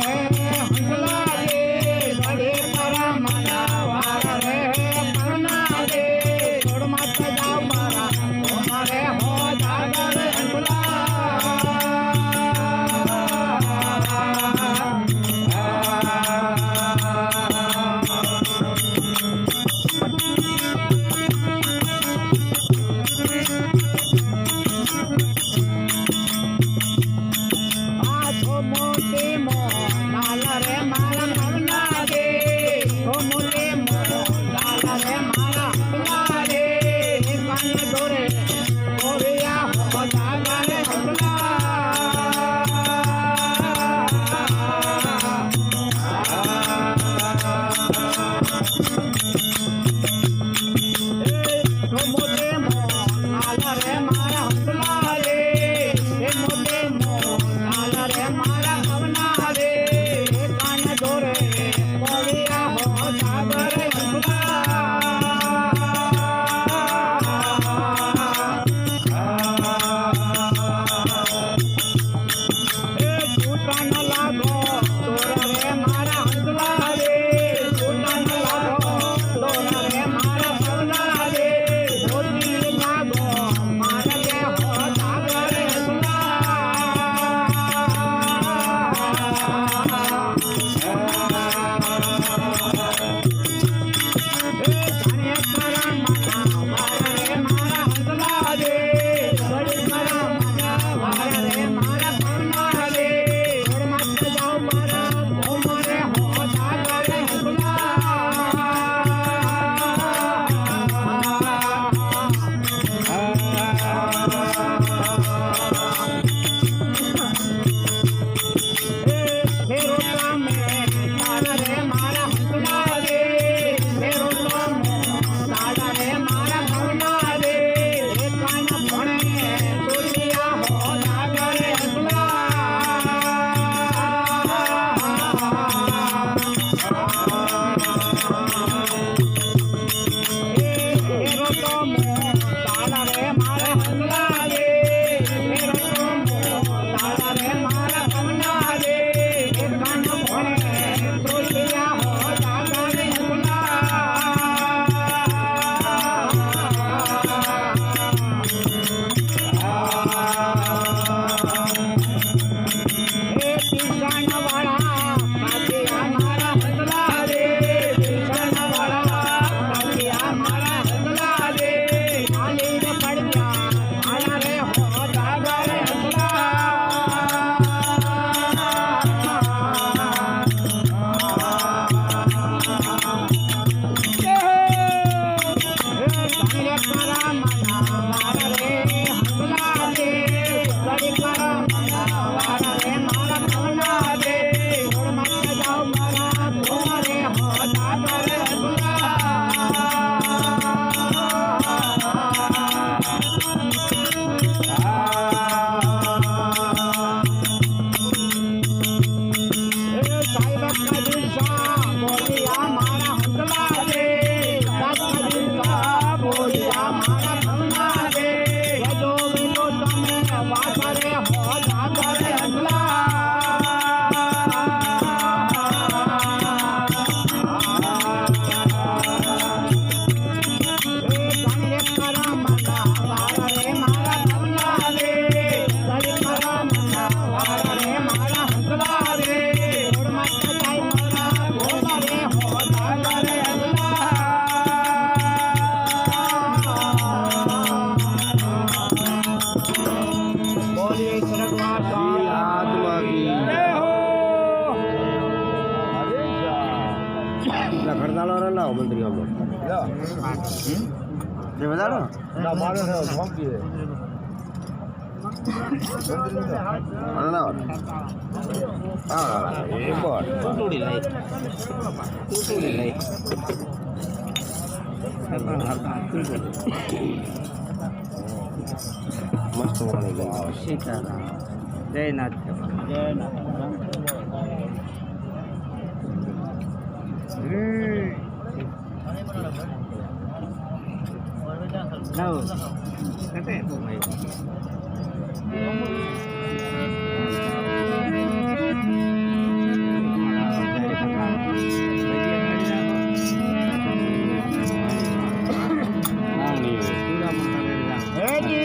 Hey ખડતાલો રે લાવો મંત્રી આમ જે વધારો ના મારો છે ફોંકી એ બોલ તૂટી લઈ મસ્ત વાણી ગઈ સીતારામ જયનાથ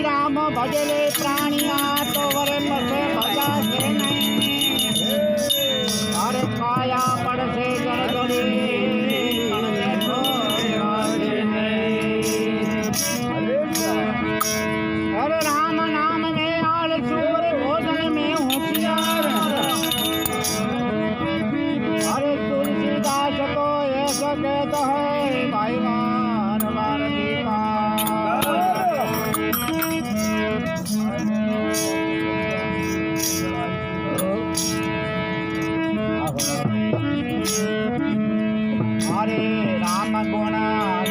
રામ ભજલે પ્રાણિયા તો વરે મસે ભજાશે નહીં અરે ખાયા પડશે જળગડી अरे राम नाम में आल सूर भोजन में होशियार अरे तुलसीदास को ऐसा कहता है भाई बार बार दीपा हरे राम गुण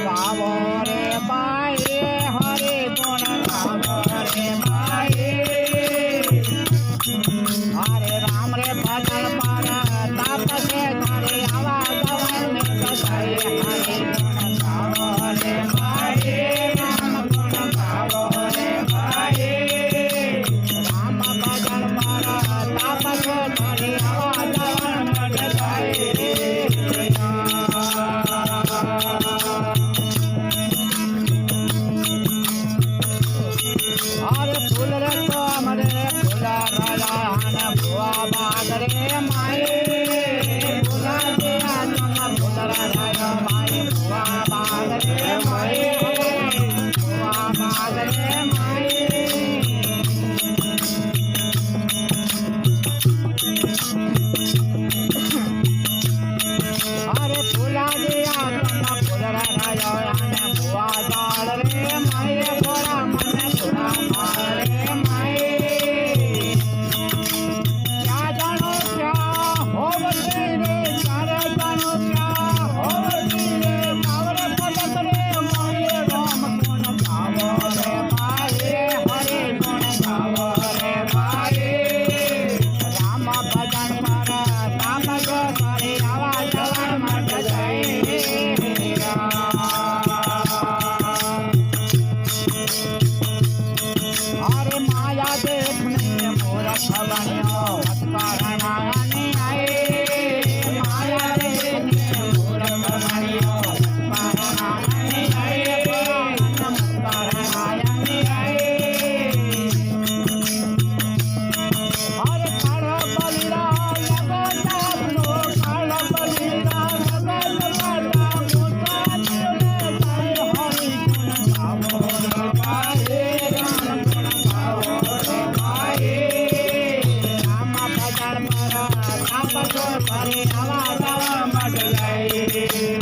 गावो रे पाए हरे गुण गावो रे पाए हरे राम रे भजन पर ताप से करे आवाज में कसाए हरे गुण गावो रे पाए राम गुण गावो रे पाए राम भजन पर ताप से करे आवाज में कसाए अरे फूल रे तो मरे फूला राजा हन बुआ बागरे माए फूला दिया नम फूला राजा माए बुआ बागरे माए बुआ बागरे माए अरे फूला दिया नम फूला राजा हन बुआ डाल रे माए बोरा मन बुरा मारे माए क्या जानो क्या होवते रे सारे जानो क्या होवते रे पावरे पलक रे माए राम गुण गावो रे माए हरे गुण गावो रे माए राम भजन पर नाम जो करे आवाज मट जाए अरे माया देखने मूरख बनियो कारण आए माया देखने मूरख बनियो कारण आए अरे खड़ बलिरा लगो जानो खड़ बलिरा लगो जानो हरि गुण गावो रे पाए राम भजन पर ताप जो करे आवाज मट गए।